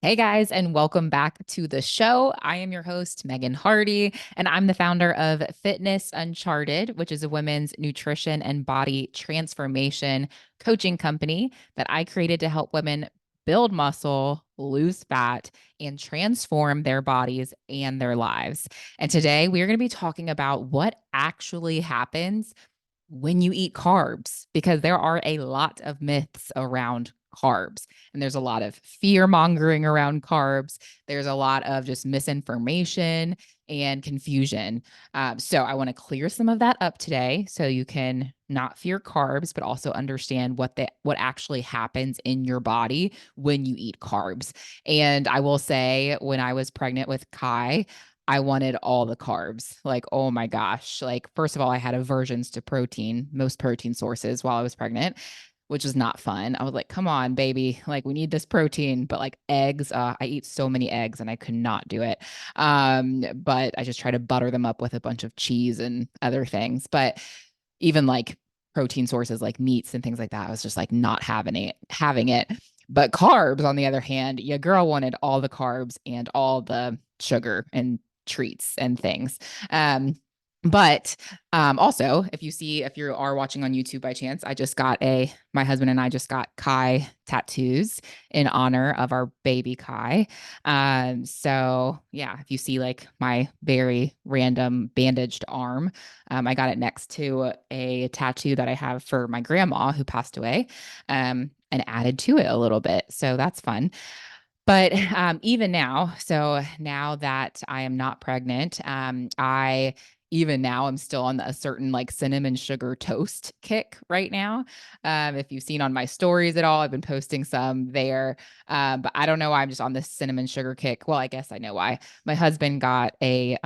Hey guys, and welcome back to the show. I am your host, Megan Hardy, and I'm the founder of Fitness Uncharted, which is a women's nutrition and body transformation coaching company that I created to help women build muscle, lose fat, and transform their bodies and their lives. And today we are going to be talking about what actually happens when you eat carbs, because there are a lot of myths around carbs and there's a lot of fear mongering around carbs. There's a lot of just misinformation and confusion. So I want to clear some of that up today so you can not fear carbs, but also understand what actually happens in your body when you eat carbs. And I will say, when I was pregnant with Kai, I wanted all the carbs. Like, oh my gosh. Like, first of all, I had aversions to protein, most protein sources while I was pregnant, which is not fun. I was like, come on, baby. Like, we need this protein. But like eggs, I eat so many eggs and I could not do it. But I just try to butter them up with a bunch of cheese and other things. But even like protein sources like meats and things like that, I was just like not having it. But carbs, on the other hand, your girl wanted all the carbs and all the sugar and treats and things. But also, if you are watching on YouTube by chance, my husband and I just got Kai tattoos in honor of our baby Kai. So yeah, if you see like my very random bandaged arm, I got it next to a tattoo that I have for my grandma who passed away, and added to it a little bit. So that's fun. But even now, so now that I am not pregnant, I even now I'm still on a certain like cinnamon sugar toast kick right now. If you've seen on my stories at all, I've been posting some there. But I don't know why I'm just on this cinnamon sugar kick. Well, I guess I know why. My husband got a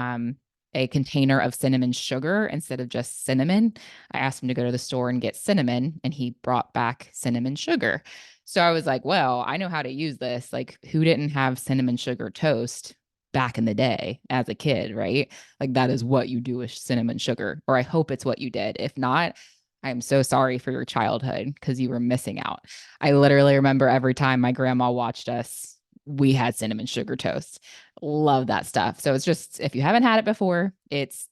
container of cinnamon sugar instead of just cinnamon. I asked him to go to the store and get cinnamon, and he brought back cinnamon sugar. So I was like, well, I know how to use this. Like, who didn't have cinnamon sugar toast back in the day as a kid, right? Like, that is what you do with cinnamon sugar, or I hope it's what you did. If not, I'm so sorry for your childhood because you were missing out. I literally remember every time my grandma watched us, we had cinnamon sugar toast. Love that stuff. So it's just, if you haven't had it before, it's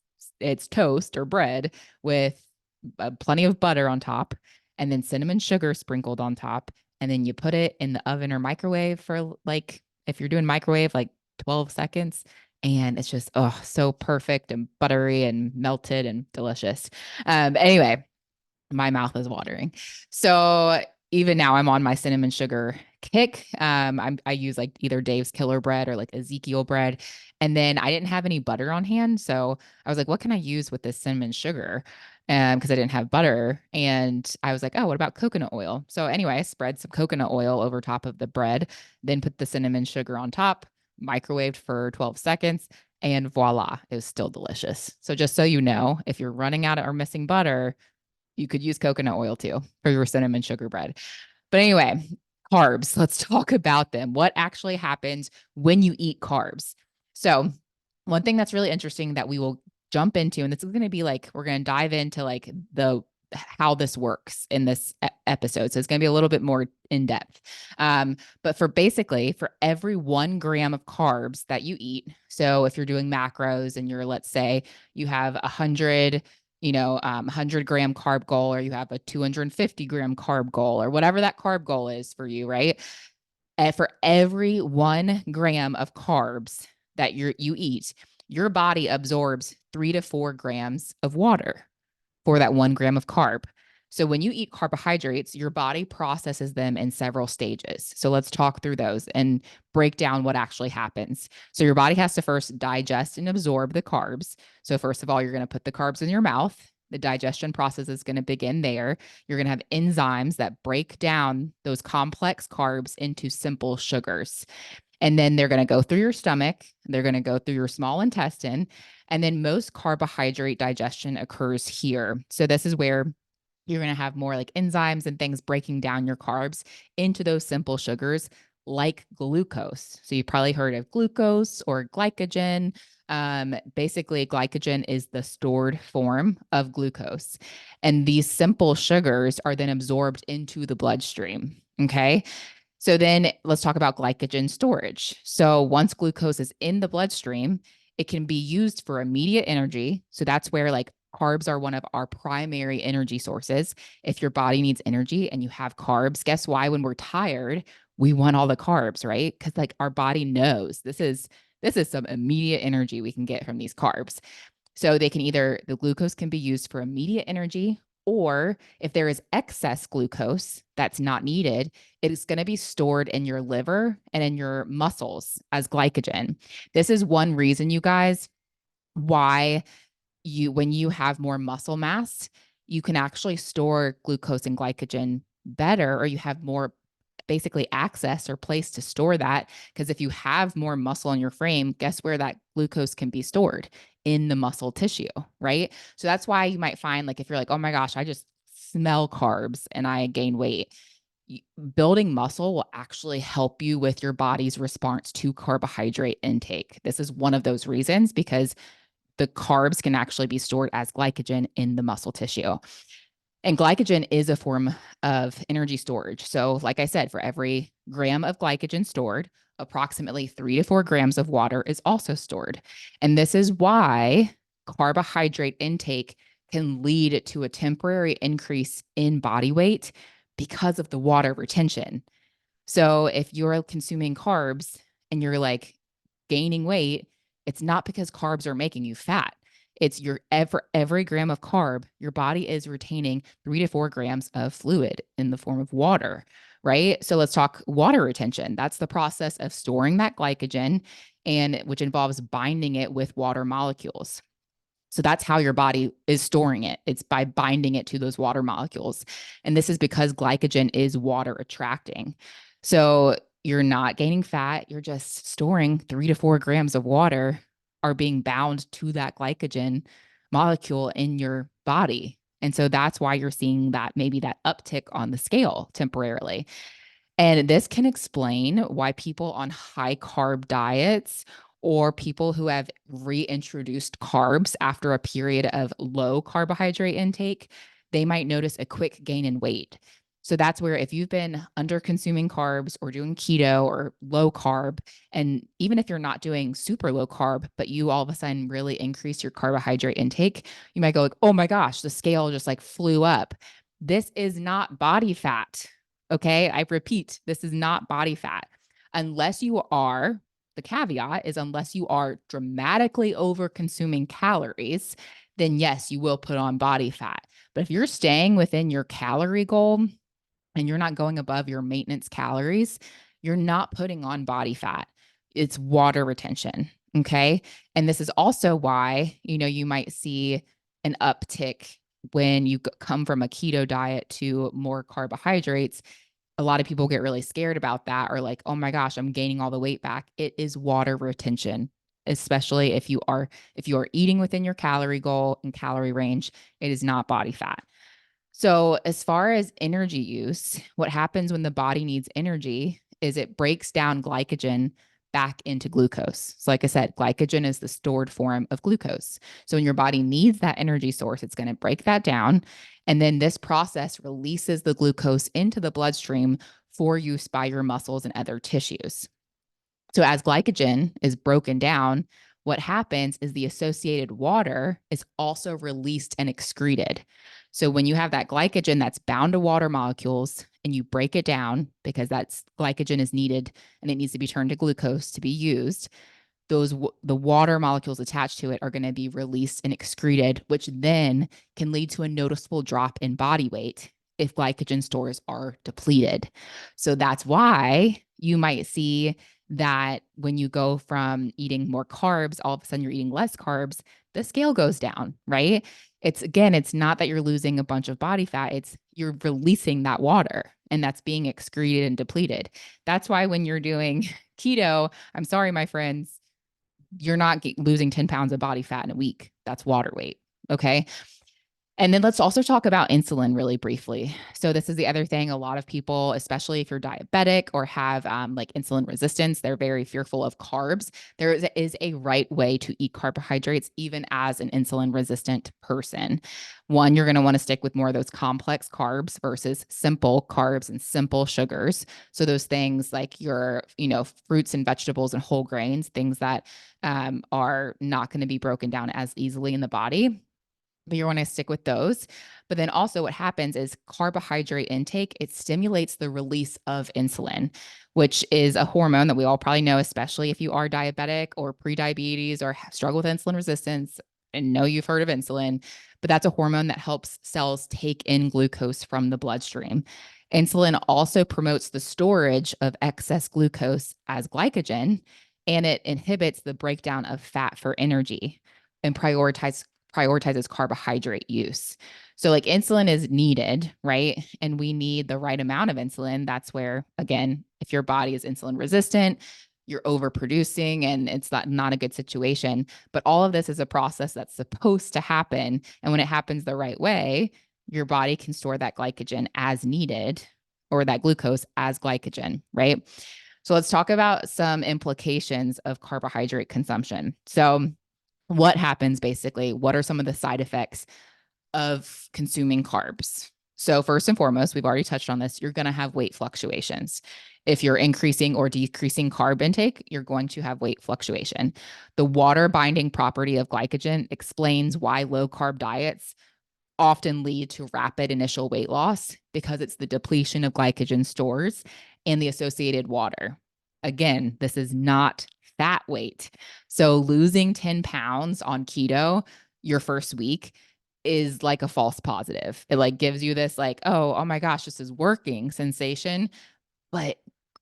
toast or bread with plenty of butter on top and then cinnamon sugar sprinkled on top, and then you put it in the oven or microwave for like, if you're doing microwave, like 12 seconds. And it's just, oh, so perfect and buttery and melted and delicious. Anyway, my mouth is watering. So even now I'm on my cinnamon sugar kick. I use like either Dave's Killer Bread or like Ezekiel bread. And then I didn't have any butter on hand. So I was like, what can I use with this cinnamon sugar? Because I didn't have butter. And I was like, oh, what about coconut oil? So anyway, I spread some coconut oil over top of the bread, then put the cinnamon sugar on top, microwaved for 12 seconds, and voila, it was still delicious. So just so you know, if you're running out or missing butter, you could use coconut oil too for your cinnamon sugar bread. But anyway, carbs, let's talk about them. What actually happens when you eat carbs? So, one thing that's really interesting that we will jump into, and this is going to be like, we're going to dive into like the how this works in this episode. So it's going to be a little bit more in depth. But for every 1 gram of carbs that you eat, so if you're doing macros and let's say you have 100 gram carb goal, or you have a 250-gram carb goal, or whatever that carb goal is for you, right? And for every 1 gram of carbs that you eat, your body absorbs 3 to 4 grams of water for that 1 gram of carb. So when you eat carbohydrates, your body processes them in several stages. So let's talk through those and break down what actually happens. So your body has to first digest and absorb the carbs. So first of all, you're going to put the carbs in your mouth. The digestion process is going to begin there. You're going to have enzymes that break down those complex carbs into simple sugars. And then they're going to go through your stomach, they're going to go through your small intestine, and then most carbohydrate digestion occurs here. So this is where you're going to have more like enzymes and things breaking down your carbs into those simple sugars like glucose. So you've probably heard of glucose or glycogen. Basically, glycogen is the stored form of glucose. And these simple sugars are then absorbed into the bloodstream. Okay. So then let's talk about glycogen storage. So once glucose is in the bloodstream, it can be used for immediate energy. So that's where like carbs are one of our primary energy sources. If your body needs energy and you have carbs, guess why when we're tired, we want all the carbs, right? Cuz like our body knows this is some immediate energy we can get from these carbs. So they can either, the glucose can be used for immediate energy, or if there is excess glucose that's not needed, it is going to be stored in your liver and in your muscles as glycogen. This is one reason, you guys, why when you have more muscle mass, you can actually store glucose and glycogen better, or you have more basically access or place to store that. Because if you have more muscle in your frame, guess where that glucose can be stored? In the muscle tissue, right? So that's why you might find, like, if you're like, oh my gosh, I just smell carbs and I gain weight, building muscle will actually help you with your body's response to carbohydrate intake. This is one of those reasons, because the carbs can actually be stored as glycogen in the muscle tissue. And glycogen is a form of energy storage. So, like I said, for every gram of glycogen stored, approximately 3 to 4 grams of water is also stored. And this is why carbohydrate intake can lead to a temporary increase in body weight because of the water retention. So if you're consuming carbs and you're like gaining weight, it's not because carbs are making you fat. It's for every gram of carb, your body is retaining 3 to 4 grams of fluid in the form of water, right? So let's talk water retention. That's the process of storing that glycogen, and which involves binding it with water molecules. So that's how your body is storing it. It's by binding it to those water molecules. And this is because glycogen is water attracting. So you're not gaining fat, you're just storing 3 to 4 grams of water are being bound to that glycogen molecule in your body. And so that's why you're seeing that, maybe that uptick on the scale temporarily. And this can explain why people on high carb diets, or people who have reintroduced carbs after a period of low carbohydrate intake, they might notice a quick gain in weight. So that's where, if you've been under consuming carbs or doing keto or low carb, and even if you're not doing super low carb, but you all of a sudden really increase your carbohydrate intake, you might go like, oh my gosh, the scale just like flew up. This is not body fat. Okay. I repeat, this is not body fat. Unless you are, the caveat is, unless you are dramatically over consuming calories, then yes, you will put on body fat. But if you're staying within your calorie goal and you're not going above your maintenance calories, you're not putting on body fat. It's water retention. Okay. And this is also why, you might see an uptick when you come from a keto diet to more carbohydrates. A lot of people get really scared about that, or like, oh my gosh, I'm gaining all the weight back. It is water retention, especially if you are eating within your calorie goal and calorie range. It is not body fat. So, as far as energy use, what happens when the body needs energy is it breaks down glycogen back into glucose. So, like I said, glycogen is the stored form of glucose. So, when your body needs that energy source, it's going to break that down. And then this process releases the glucose into the bloodstream for use by your muscles and other tissues. So as glycogen is broken down, what happens is the associated water is also released and excreted. So when you have that glycogen that's bound to water molecules and you break it down, because that's glycogen is needed and it needs to be turned to glucose to be used, the water molecules attached to it are going to be released and excreted, which then can lead to a noticeable drop in body weight if glycogen stores are depleted. So that's why you might see that when you go from eating more carbs, all of a sudden you're eating less carbs, the scale goes down, right? It's not that you're losing a bunch of body fat, it's you're releasing that water and that's being excreted and depleted. That's why when you're doing keto, I'm sorry, my friends, you're not losing 10 pounds of body fat in a week. That's water weight. Okay. And then let's also talk about insulin really briefly. So this is the other thing. A lot of people, especially if you're diabetic or have like insulin resistance, they're very fearful of carbs. There is a right way to eat carbohydrates, even as an insulin resistant person. One, you're going to want to stick with more of those complex carbs versus simple carbs and simple sugars. So those things like your, fruits and vegetables and whole grains, things that are not going to be broken down as easily in the body, but you want to stick with those. But then also what happens is carbohydrate intake, it stimulates the release of insulin, which is a hormone that we all probably know, especially if you are diabetic or pre-diabetes or struggle with insulin resistance and know you've heard of insulin, but that's a hormone that helps cells take in glucose from the bloodstream. Insulin also promotes the storage of excess glucose as glycogen, and it inhibits the breakdown of fat for energy and prioritizes carbohydrate use. So like insulin is needed, right? And we need the right amount of insulin. That's where, again, if your body is insulin resistant, you're overproducing and it's not a good situation. But all of this is a process that's supposed to happen. And when it happens the right way, your body can store that glycogen as needed, or that glucose as glycogen, right? So let's talk about some implications of carbohydrate consumption. So what happens basically? What are some of the side effects of consuming carbs? So, first and foremost, we've already touched on this, you're going to have weight fluctuations. If you're increasing or decreasing carb intake, you're going to have weight fluctuation. The water binding property of glycogen explains why low carb diets often lead to rapid initial weight loss, because it's the depletion of glycogen stores and the associated water. Again, this is not fat weight. So losing 10 pounds on keto your first week is like a false positive. It like gives you this like, oh my gosh, this is working sensation. But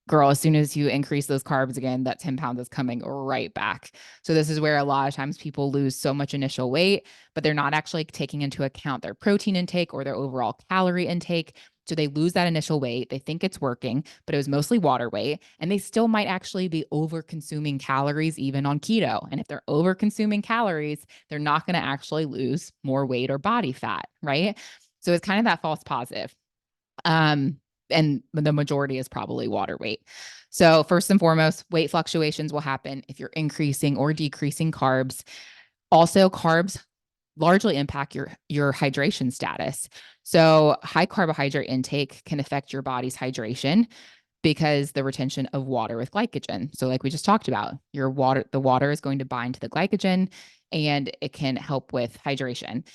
girl, as soon as you increase those carbs again, that 10 pounds is coming right back. So this is where a lot of times people lose so much initial weight, but they're not actually taking into account their protein intake or their overall calorie intake. So they lose that initial weight. They think it's working, but it was mostly water weight. And they still might actually be over consuming calories even on keto. And if they're over consuming calories, they're not going to actually lose more weight or body fat, right? So it's kind of that false positive. And the majority is probably water weight. So first and foremost, weight fluctuations will happen if you're increasing or decreasing carbs. Also, carbs largely impact your hydration status. So high carbohydrate intake can affect your body's hydration because the retention of water with glycogen. So like we just talked about, the water is going to bind to the glycogen and it can help with hydration.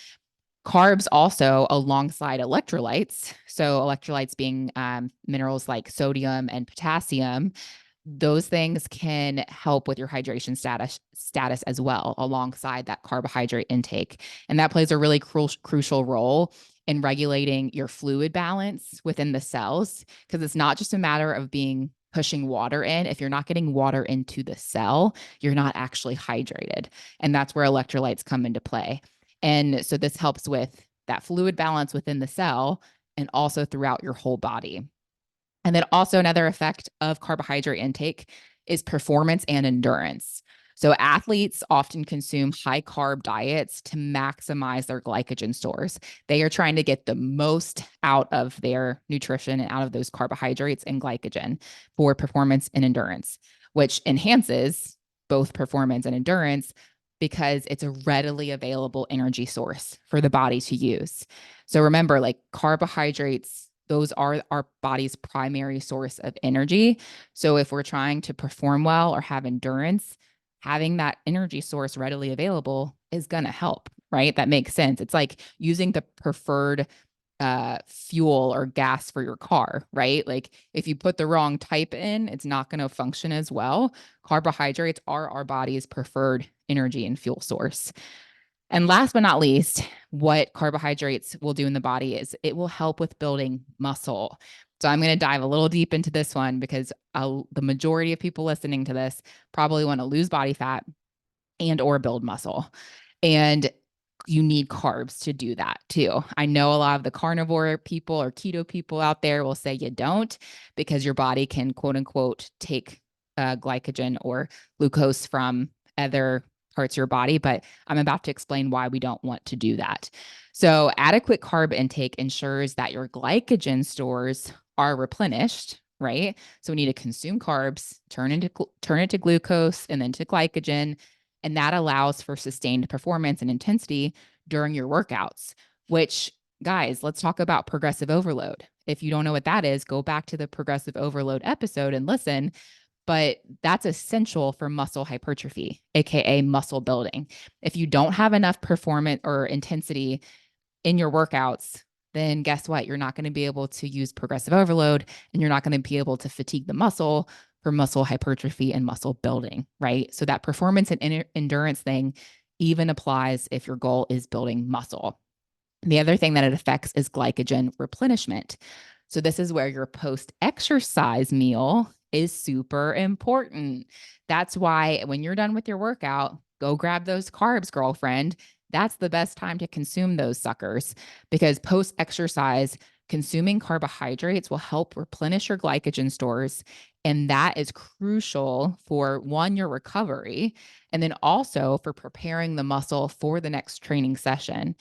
Carbs also alongside electrolytes. So electrolytes being minerals like sodium and potassium, those things can help with your hydration status as well, alongside that carbohydrate intake. And that plays a really crucial role in regulating your fluid balance within the cells, because it's not just a matter of pushing water in. If you're not getting water into the cell, you're not actually hydrated. And that's where electrolytes come into play. And so this helps with that fluid balance within the cell and also throughout your whole body. And then also another effect of carbohydrate intake is performance and endurance. So athletes often consume high carb diets to maximize their glycogen stores. They are trying to get the most out of their nutrition and out of those carbohydrates and glycogen for performance and endurance, which enhances both performance and endurance because it's a readily available energy source for the body to use. So remember, like carbohydrates, those are our body's primary source of energy. So if we're trying to perform well or have endurance, having that energy source readily available is going to help, right? That makes sense. It's like using the preferred fuel or gas for your car, right? Like if you put the wrong type in, it's not going to function as well. Carbohydrates are our body's preferred energy and fuel source. And last but not least, what carbohydrates will do in the body is it will help with building muscle. So I'm going to dive a little deep into this one because the majority of people listening to this probably want to lose body fat and or build muscle. And you need carbs to do that too. I know a lot of the carnivore people or keto people out there will say you don't, because your body can quote unquote take glycogen or glucose from other parts of your body, but I'm about to explain why we don't want to do that. So, adequate carb intake ensures that your glycogen stores are replenished, right? So, we need to consume carbs, turn it to glucose and then to glycogen, and that allows for sustained performance and intensity during your workouts, which, guys, let's talk about progressive overload. If you don't know what that is, go back to the progressive overload episode and listen. But that's essential for muscle hypertrophy, AKA muscle building. If you don't have enough performance or intensity in your workouts, then guess what? You're not going to be able to use progressive overload and you're not going to be able to fatigue the muscle for muscle hypertrophy and muscle building, right? So that performance and endurance thing even applies if your goal is building muscle. The other thing that it affects is glycogen replenishment. So, this is where your post exercise meal is super important. That's why when you're done with your workout, go grab those carbs, girlfriend. That's the best time to consume those suckers because post exercise, consuming carbohydrates will help replenish your glycogen stores. And that is crucial for one, your recovery, and then also for preparing the muscle for the next training session.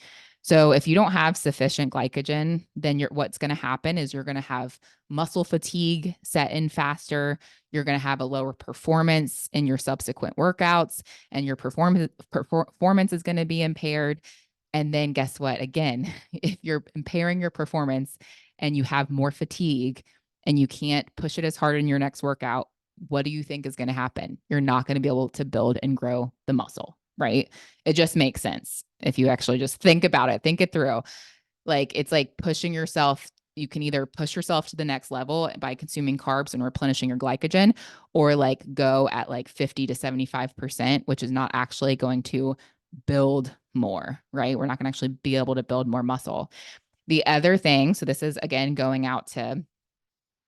So if you don't have sufficient glycogen, then what's going to happen is you're going to have muscle fatigue set in faster. You're going to have a lower performance in your subsequent workouts, and your performance is going to be impaired. And then guess what? Again, if you're impairing your performance and you have more fatigue and you can't push it as hard in your next workout, what do you think is going to happen? You're not going to be able to build and grow the muscle, right? It just makes sense if you actually just think about it, think it through. Like it's like pushing yourself. You can either push yourself to the next level by consuming carbs and replenishing your glycogen, or like go at like 50 to 75%, which is not actually going to build more, right? We're not going to actually be able to build more muscle. The other thing, so this is again going out to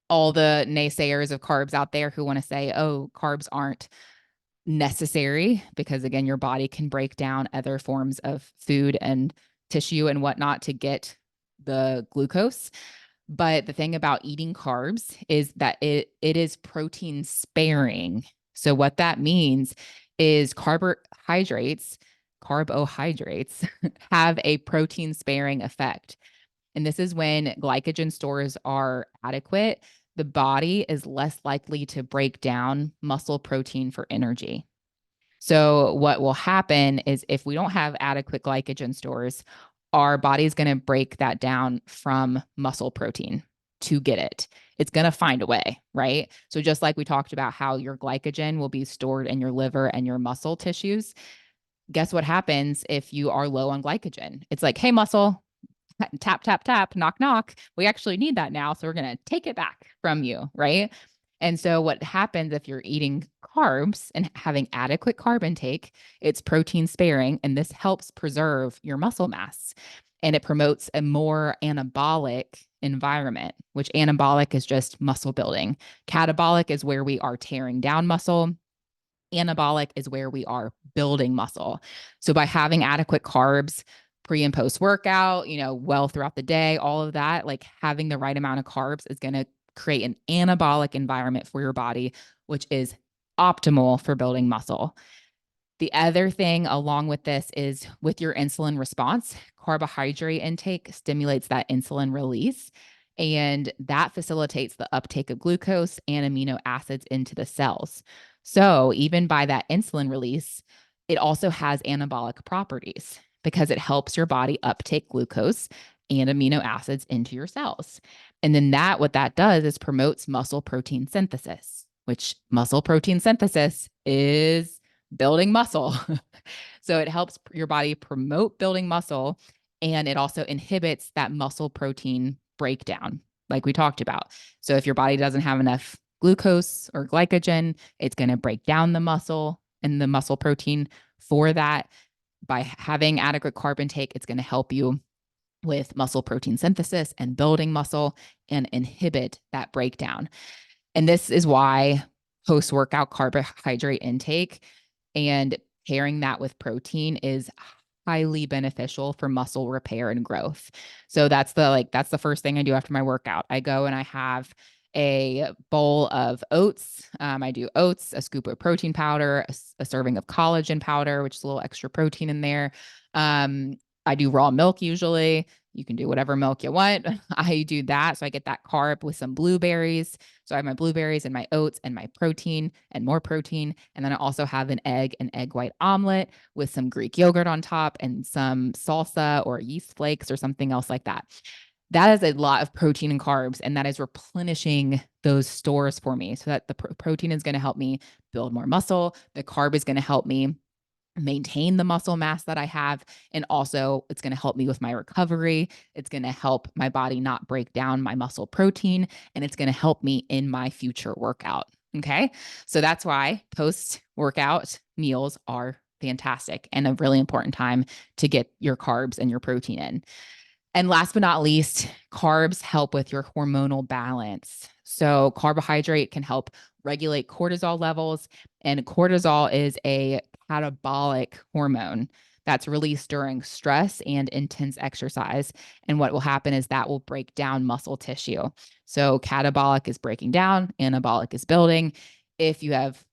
all the naysayers of carbs out there who want to say, oh, carbs aren't necessary because again your body can break down other forms of food and tissue and whatnot to get the glucose. But the thing about eating carbs is that it is protein sparing. So what that means is carbohydrates have a protein sparing effect. And this is when glycogen stores are adequate, the body is less likely to break down muscle protein for energy. So, what will happen is if we don't have adequate glycogen stores, our body's going to break that down from muscle protein to get it. It's going to find a way, right? So, just like we talked about how your glycogen will be stored in your liver and your muscle tissues, guess what happens if you are low on glycogen? It's like, hey, muscle, tap, tap, tap, knock, knock. We actually need that now. So we're going to take it back from you. Right. And so what happens if you're eating carbs and having adequate carb intake, it's protein sparing, and this helps preserve your muscle mass and it promotes a more anabolic environment, which anabolic is just muscle building. Catabolic is where we are tearing down muscle. Anabolic is where we are building muscle. So by having adequate carbs pre and post workout, well throughout the day, all of that, like having the right amount of carbs is going to create an anabolic environment for your body, which is optimal for building muscle. The other thing along with this is with your insulin response, carbohydrate intake stimulates that insulin release, and that facilitates the uptake of glucose and amino acids into the cells. So, even by that insulin release, it also has anabolic properties because it helps your body uptake glucose and amino acids into your cells. And then what that does is promotes muscle protein synthesis, which muscle protein synthesis is building muscle. So it helps your body promote building muscle, and it also inhibits that muscle protein breakdown, like we talked about. So if your body doesn't have enough glucose or glycogen, it's going to break down the muscle and the muscle protein for that. By having adequate carb intake, it's going to help you with muscle protein synthesis and building muscle and inhibit that breakdown. And this is why post-workout carbohydrate intake and pairing that with protein is highly beneficial for muscle repair and growth. So that's the first thing I do after my workout. I go and I have a bowl of oats. I do oats, a scoop of protein powder, a serving of collagen powder, which is a little extra protein in there. I do raw milk usually. You can do whatever milk you want. I do that. So I get that carb with some blueberries. So I have my blueberries and my oats and my protein and more protein. And then I also have an egg white omelet with some Greek yogurt on top and some salsa or yeast flakes or something else like that. That is a lot of protein and carbs, and that is replenishing those stores for me so that the protein is going to help me build more muscle. The carb is going to help me maintain the muscle mass that I have. And also, it's going to help me with my recovery. It's going to help my body not break down my muscle protein, and it's going to help me in my future workout. Okay. So that's why post workout meals are fantastic and a really important time to get your carbs and your protein in. And last but not least, carbs help with your hormonal balance. So, carbohydrate can help regulate cortisol levels, and cortisol is a catabolic hormone that's released during stress and intense exercise. And what will happen is that will break down muscle tissue. So, catabolic is breaking down, anabolic is building. If you have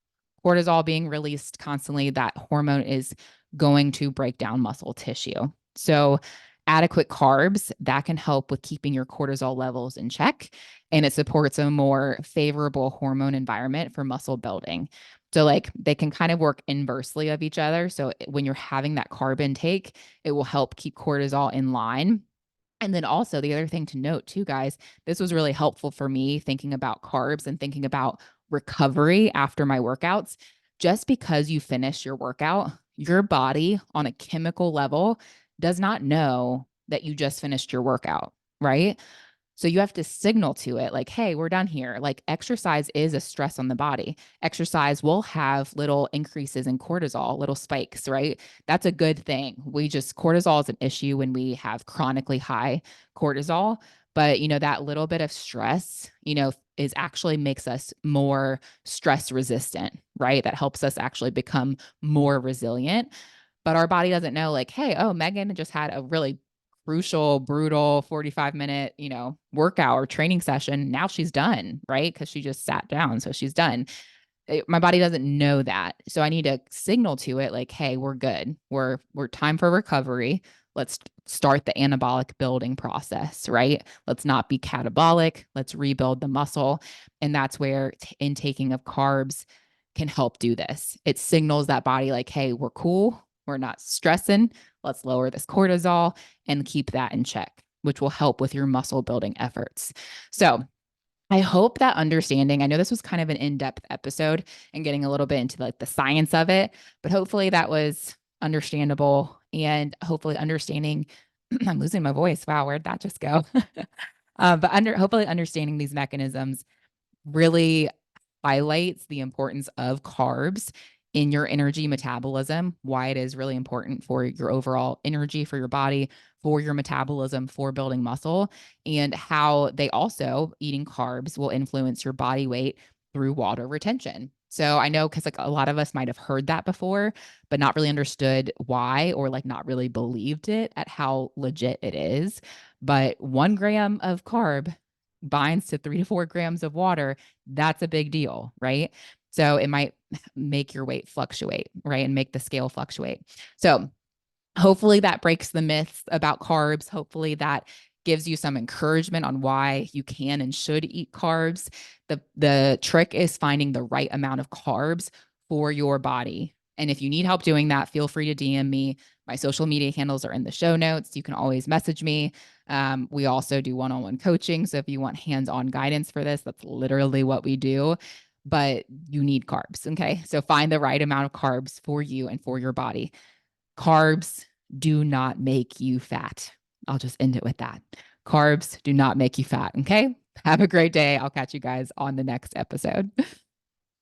cortisol being released constantly, that hormone is going to break down muscle tissue. So, adequate carbs that can help with keeping your cortisol levels in check, and it supports a more favorable hormone environment for muscle building. So like they can kind of work inversely of each other. So when you're having that carb intake, it will help keep cortisol in line. And then also the other thing to note too, guys, this was really helpful for me thinking about carbs and thinking about recovery after my workouts. Just because you finish your workout, your body on a chemical level does not know that you just finished your workout, right? So you have to signal to it like, hey, we're done here. Like exercise is a stress on the body. Exercise will have little increases in cortisol, little spikes, right? That's a good thing. Cortisol is an issue when we have chronically high cortisol. But, that little bit of stress, is actually makes us more stress resistant, right? That helps us actually become more resilient. But our body doesn't know, like, hey, oh, Megan just had a really crucial, brutal 45-minute, workout or training session. Now she's done, right? Because she just sat down. So she's done. My body doesn't know that. So I need to signal to it like, hey, we're good. We're time for recovery. Let's start the anabolic building process, right? Let's not be catabolic. Let's rebuild the muscle. And that's where intaking of carbs can help do this. It signals that body like, hey, we're cool. We're not stressing. Let's lower this cortisol and keep that in check, which will help with your muscle building efforts. So I hope that understanding, I know this was kind of an in-depth episode and getting a little bit into like the science of it, but hopefully that was understandable and hopefully understanding. I'm losing my voice. Wow, where'd that just go? Hopefully understanding these mechanisms really highlights the importance of carbs in your energy metabolism, why it is really important for your overall energy for your body, for your metabolism, for building muscle, and how they also, eating carbs, will influence your body weight through water retention. So I know because like a lot of us might have heard that before, but not really understood why or like not really believed it at how legit it is. But 1 gram of carb binds to 3 to 4 grams of water. That's a big deal, right? So it might make your weight fluctuate, right? And make the scale fluctuate. So hopefully that breaks the myths about carbs. Hopefully that gives you some encouragement on why you can and should eat carbs. The trick is finding the right amount of carbs for your body. And if you need help doing that, feel free to DM me. My social media handles are in the show notes. You can always message me. We also do one-on-one coaching. So if you want hands-on guidance for this, that's literally what we do. But you need carbs. Okay. So find the right amount of carbs for you and for your body. Carbs do not make you fat. I'll just end it with that. Carbs do not make you fat. Okay. Have a great day. I'll catch you guys on the next episode.